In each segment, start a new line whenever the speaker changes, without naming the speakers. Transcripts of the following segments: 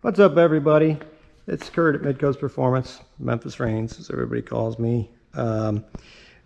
What's up, everybody? It's Kurt at Midcoast Performance, Memphis Reigns, as everybody calls me. Back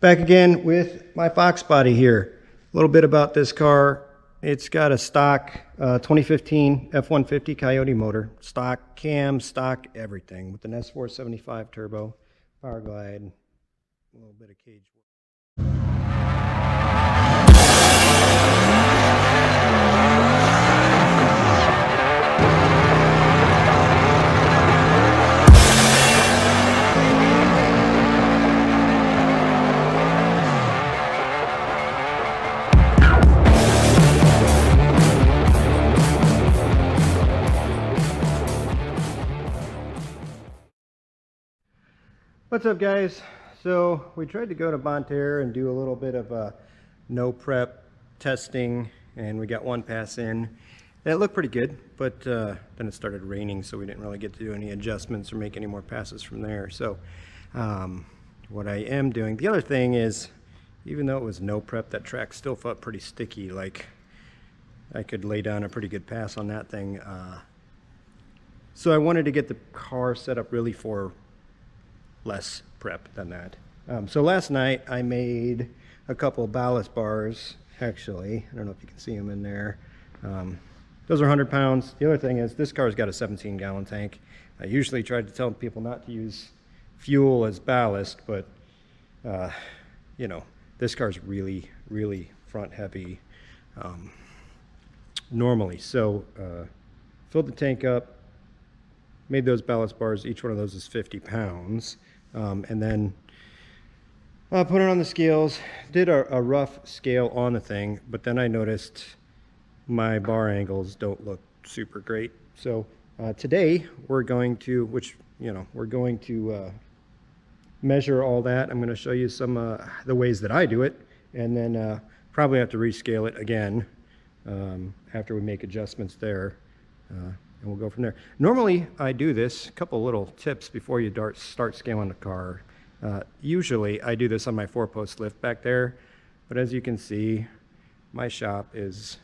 again with my Fox body here. A little bit about this car. It's got a stock 2015 F-150 Coyote motor, stock cam, stock everything, with an S475 turbo, power glide, a little bit of cage work. What's up, guys? So we tried to go to Bonterre and do a little bit of a no prep testing, and we got one pass in. And it looked pretty good, but then it started raining, so we didn't really get to do any adjustments or make any more passes from there. So what I am doing, the other thing is, even though it was no prep, that track still felt pretty sticky. Like I could lay down a pretty good pass on that thing. So I wanted to get the car set up really for less prep than that. So last night I made a couple ballast bars, actually. I don't know if you can see them in there. Those are 100 pounds. The other thing is, this car's got a 17-gallon tank. I usually try to tell people not to use fuel as ballast, but you know, this car's really, really front heavy normally. So filled the tank up, made those ballast bars. Each one of those is 50 pounds. And then put it on the scales, did a rough scale on the thing, but then I noticed my bar angles don't look super great. So today we're going to, measure all that. I'm going to show you some the ways that I do it, and then probably have to rescale it again after we make adjustments there. And we'll go from there. Normally, I do this, a couple little tips before you start scaling the car. Usually, I do this on my 4-post lift back there, but as you can see, my shop is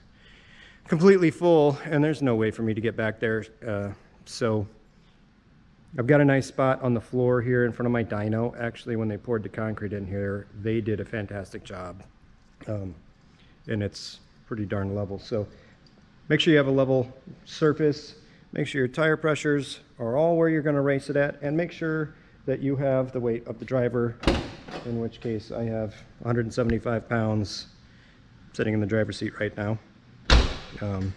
completely full, and there's no way for me to get back there. So I've got a nice spot on the floor here in front of my dyno. Actually, when they poured the concrete in here, they did a fantastic job, and it's pretty darn level. So make sure you have a level surface. Make sure your tire pressures are all where you're going to race it at, and make sure that you have the weight of the driver, in which case I have 175 pounds sitting in the driver's seat right now. And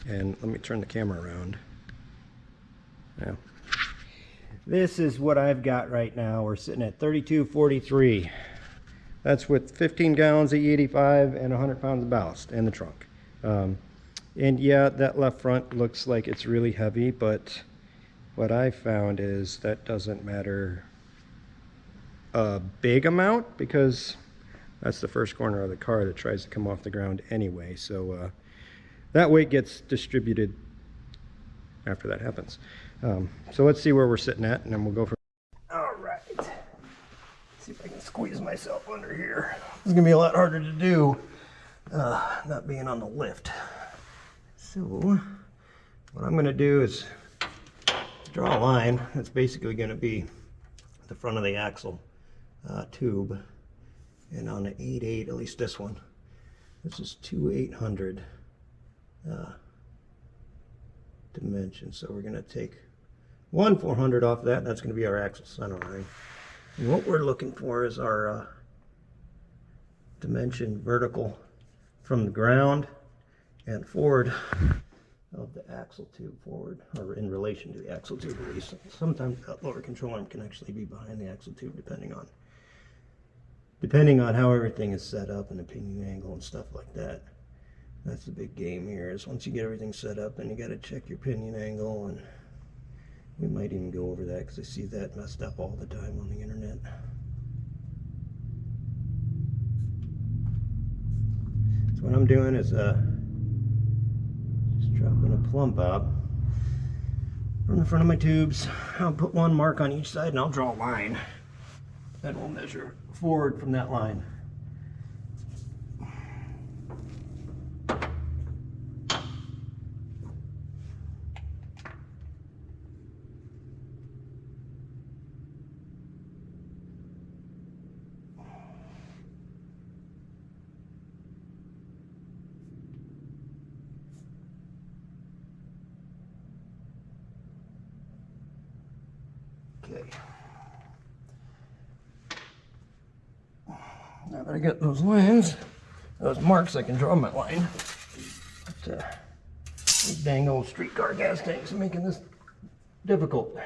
let me turn the camera around. Yeah. This is what I've got right now. We're sitting at 3243. That's with 15 gallons of E85 and 100 pounds of ballast in the trunk. And yeah, that left front looks like it's really heavy, but what I found is that doesn't matter a big amount, because that's the first corner of the car that tries to come off the ground anyway. So that weight gets distributed after that happens. So let's see where we're sitting at, and then we'll go from. All right. Let's see if I can squeeze myself under here. It's gonna be a lot harder to do not being on the lift. So what I'm going to do is draw a line that's basically going to be the front of the axle tube, and on the 8.8, at least this one, this is 2/800 dimension. So we're going to take 1/400 off that. That's going to be our axle center line. And what we're looking for is our dimension vertical from the ground and forward of the axle tube forward, or in relation to the axle tube release. Sometimes that lower control arm can actually be behind the axle tube, depending on how everything is set up and the pinion angle and stuff like that. That's the big game here, is once you get everything set up, then you got to check your pinion angle, and we might even go over that because I see that messed up all the time on the internet. So what I'm doing is dropping a plumb bob from the front of my tubes. I'll put one mark on each side, and I'll draw a line. Then we'll measure forward from that line. Okay. Now that I got those lines, those marks, I can draw my line. But, these dang old streetcar gas tanks are making this difficult.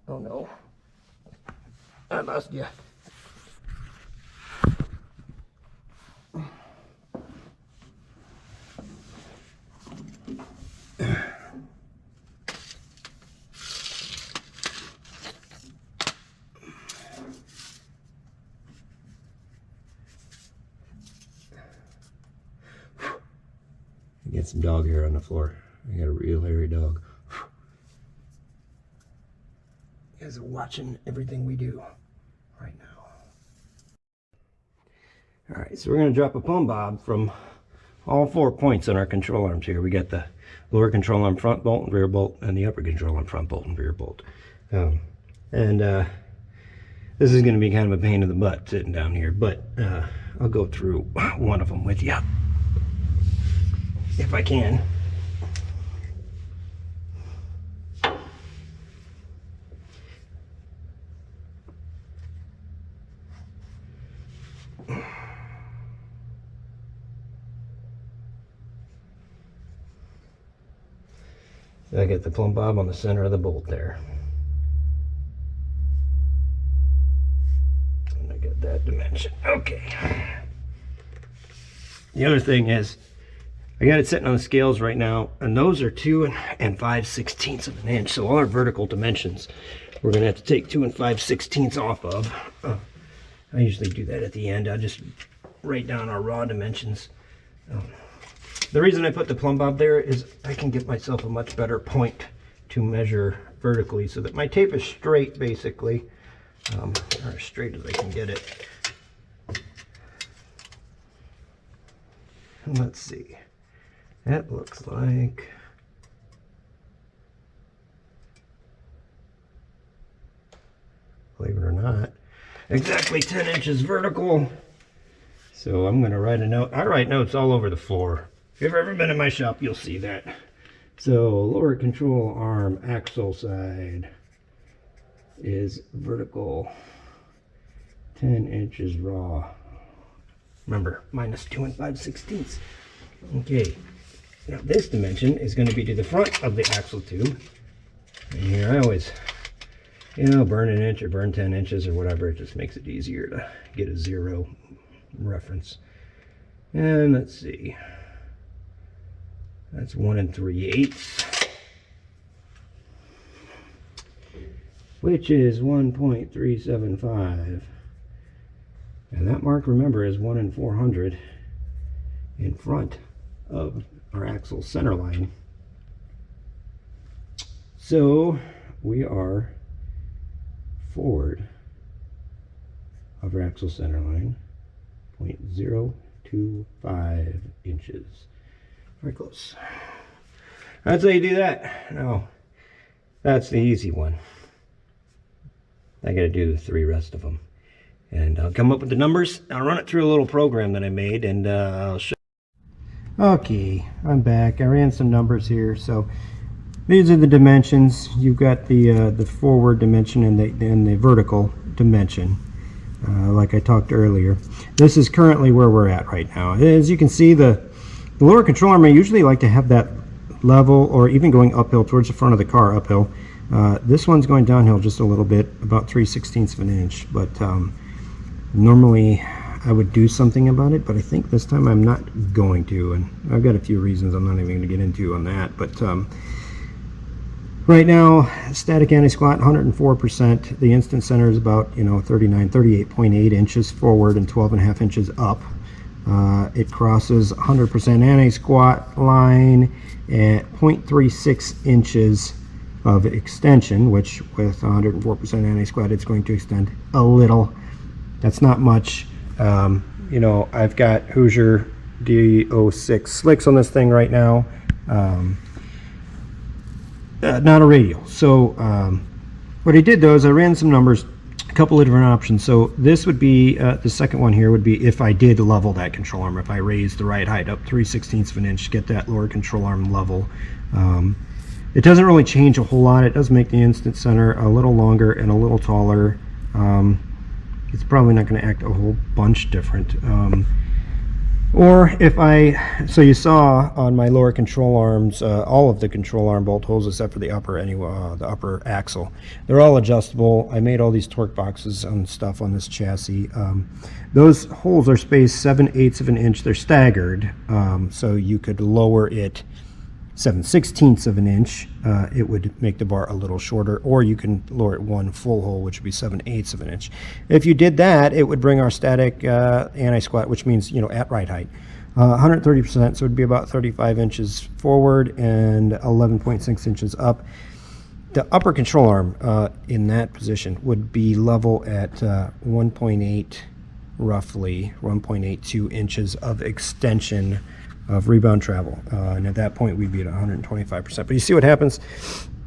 Oh no, I lost you. Get some dog hair on the floor. I got a real hairy dog. You guys are watching everything we do right now. Alright, so we're going to drop a plumb bob from all 4 points on our control arms here. We got the lower control arm front bolt and rear bolt, and the upper control arm front bolt and rear bolt. This is going to be kind of a pain in the butt sitting down here, but I'll go through one of them with you if I can. I get the plumb bob on the center of the bolt there. And I get that dimension. Okay. The other thing is, I got it sitting on the scales right now, and those are 2 5/16 of an inch. So all our vertical dimensions, we're going to have to take 2 5/16 off of. I usually do that at the end. I'll just write down our raw dimensions. The reason I put the plumb bob there is I can give myself a much better point to measure vertically so that my tape is straight, basically, or as straight as I can get it. And let's see. That looks like, believe it or not, exactly 10 inches vertical. So I'm going to write a note. I write notes all over the floor. If you've ever been in my shop, you'll see that. So lower control arm axle side is vertical 10 inches raw. Remember, minus 2 5/16. Okay. Now this dimension is going to be to the front of the axle tube. And here I always, burn an inch or burn 10 inches or whatever. It just makes it easier to get a zero reference. And let's see. That's 1 3/8, which is 1.375. And that mark, remember, is 1 400 in front of our axle center line. So we are forward of our axle center line 0.025 inches. Very close. That's how you do that. Now, that's the easy one. I got to do the 3 rest of them. And I'll come up with the numbers. I'll run it through a little program that I made, and I'll show. Okay, I'm back. I ran some numbers here. So these are the dimensions. You've got the forward dimension and the vertical dimension, like I talked earlier. This is currently where we're at right now. As you can see, the lower control arm, I usually like to have that level or even going uphill towards the front of the car, uphill. This one's going downhill just a little bit, about 3/16 of an inch. But normally I would do something about it, but I think this time I'm not going to. And I've got a few reasons I'm not even going to get into on that. But right now, static anti-squat 104%. The instant center is about 38.8 inches forward and 12.5 inches up. It crosses 100% anti-squat line at 0.36 inches of extension, which with 104% anti-squat, it's going to extend a little. That's not much. I've got Hoosier D06 slicks on this thing right now. Not a radial. So what I did though is I ran some numbers a couple of different options. So this would be, the second one here would be if I did level that control arm, if I raised the right height up 3/16 of an inch to get that lower control arm level. It doesn't really change a whole lot. It does make the instant center a little longer and a little taller. It's probably not going to act a whole bunch different. Or if so you saw on my lower control arms, all of the control arm bolt holes except for the upper the upper axle. They're all adjustable. I made all these torque boxes and stuff on this chassis. Those holes are spaced 7/8 of an inch. They're staggered, so you could lower it 7/16 of an inch. It would make the bar a little shorter, or you can lower it one full hole, which would be 7/8 of an inch. If you did that, it would bring our static anti-squat, which means, you know, at right height, 130%, so it would be about 35 inches forward and 11.6 inches up. The upper control arm in that position would be level at 1.8, roughly 1.82 inches of extension of rebound travel, and at that point we'd be at 125%. But you see what happens?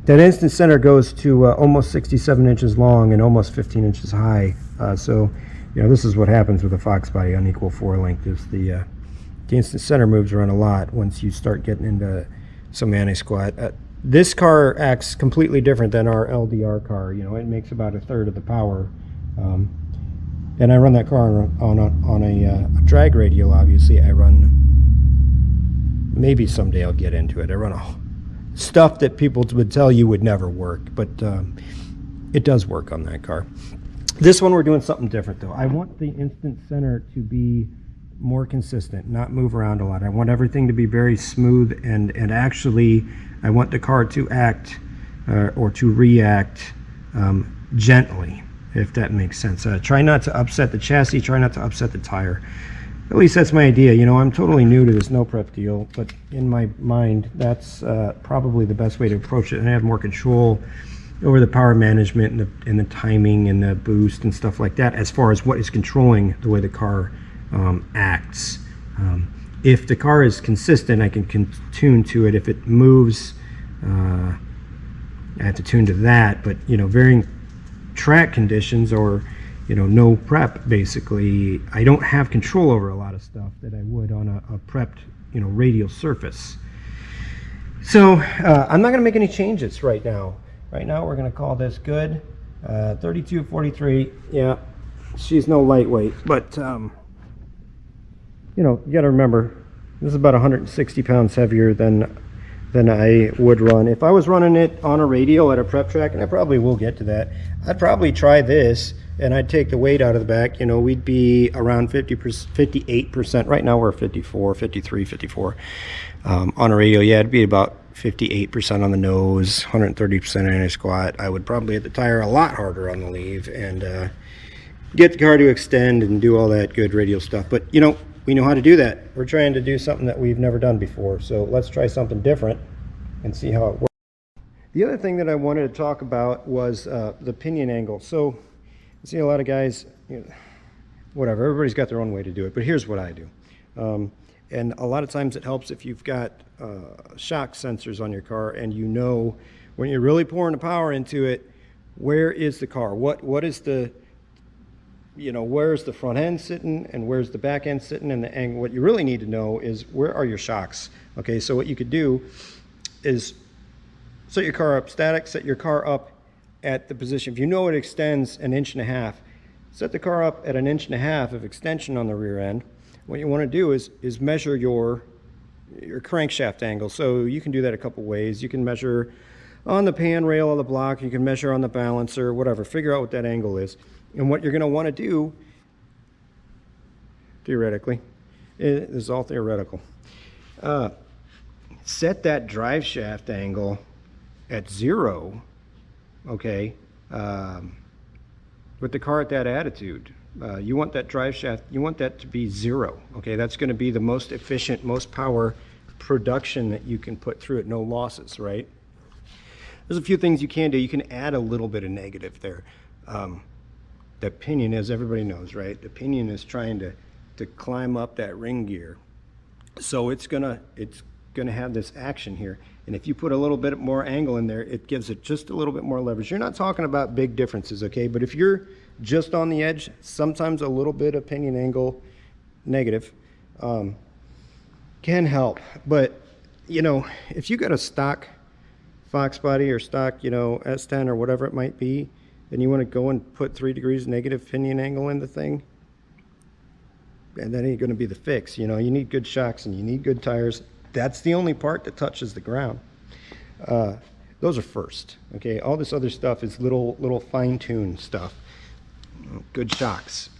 That instant center goes to almost 67 inches long and almost 15 inches high. So, you know, this is what happens with a Fox body unequal four length. Is the instant center moves around a lot once you start getting into some anti-squat. This car acts completely different than our LDR car. You know, it makes about a third of the power. And I run that car on a drag radial. Obviously, I run. Maybe someday I'll get into it. I run stuff that people would tell you would never work, but it does work on that car. This one we're doing something different though. I want the instant center to be more consistent, not move around a lot. I want everything to be very smooth, and actually I want the car to act or to react gently, if that makes sense. Try not to upset the chassis, try not to upset the tire. At least that's my idea. You know, I'm totally new to this no prep deal, but in my mind, that's probably the best way to approach it, and have more control over the power management and the timing and the boost and stuff like that, as far as what is controlling the way the car acts. If the car is consistent, I can tune to it. If it moves, I have to tune to that. But, you know, varying track conditions, or, you know, no prep, basically, I don't have control over a lot of stuff that I would on a prepped, you know, radial surface. So I'm not going to make any changes right now. Right now we're going to call this good. 3243, yeah, she's no lightweight, but you know, you got to remember, this is about 160 pounds heavier than I would run if I was running it on a radial at a prep track, and I probably will get to that. I'd probably try this, and I'd take the weight out of the back. You know, we'd be around 58%. Right now we're 54, 53, 54 on a radial. Yeah, it'd be about 58% on the nose, 130% anti-squat. I would probably hit the tire a lot harder on the leave and get the car to extend and do all that good radial stuff. But, you know, we know how to do that. We're trying to do something that we've never done before. So let's try something different and see how it works. The other thing that I wanted to talk about was the pinion angle. So I see a lot of guys, you know, whatever, everybody's got their own way to do it, but here's what I do. And a lot of times it helps if you've got shock sensors on your car, and you know when you're really pouring the power into it, where is the car? What is the, you know, where's the front end sitting and where's the back end sitting, and the angle. What you really need to know is where are your shocks. Okay, so what you could do is set your car up static, set your car up at the position. If you know it extends 1.5 inches, set the car up at 1.5 inches of extension on the rear end. What you want to do is measure your crankshaft angle. So you can do that a couple ways. You can measure on the pan rail of the block, you can measure on the balancer, whatever. Figure out what that angle is. And what you're going to want to do, theoretically, this is all theoretical, set that drive shaft angle at 0, okay, with the car at that attitude. You want that drive shaft, you want that to be 0, okay? That's going to be the most efficient, most power production that you can put through it, no losses, right? There's a few things you can do. You can add a little bit of negative there. The pinion, as everybody knows, right? The pinion is trying to climb up that ring gear. So it's gonna have this action here. And if you put a little bit more angle in there, it gives it just a little bit more leverage. You're not talking about big differences, okay? But if you're just on the edge, sometimes a little bit of pinion angle negative can help. But you know, if you got a stock Fox body or stock, you know, S10 or whatever it might be, and you want to go and put 3 degrees negative pinion angle in the thing, and that ain't going to be the fix. You know, you need good shocks and you need good tires. That's the only part that touches the ground. Those are first. Okay, all this other stuff is little fine-tuned stuff. Good shocks.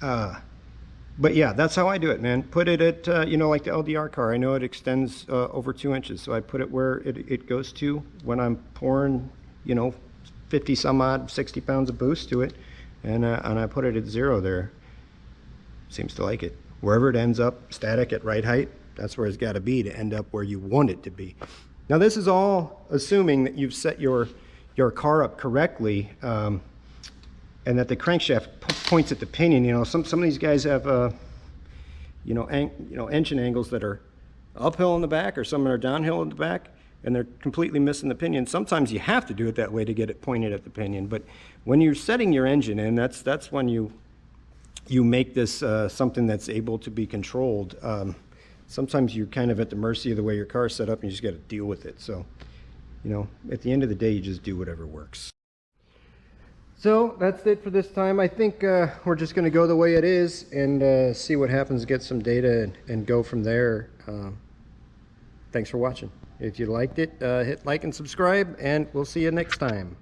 But yeah, that's how I do it, man. Put it at, you know, like the LDR car. I know it extends over 2 inches, so I put it where it goes to when I'm pouring, you know, 50 some odd, 60 pounds of boost to it, and I put it at 0 there. Seems to like it. Wherever it ends up, static at right height, that's where it's got to be to end up where you want it to be. Now this is all assuming that you've set your car up correctly, and that the crankshaft points at the pinion. You know, some of these guys have you know, engine angles that are uphill in the back, or some that are downhill in the back, and they're completely missing the pinion. Sometimes you have to do it that way to get it pointed at the pinion. But when you're setting your engine in, that's when you make this something that's able to be controlled. Sometimes you're kind of at the mercy of the way your car's set up, and you just got to deal with it. So, you know, at the end of the day, you just do whatever works. So that's it for this time. I think we're just going to go the way it is and see what happens, get some data, and go from there. Thanks for watching. If you liked it, hit like and subscribe, and we'll see you next time.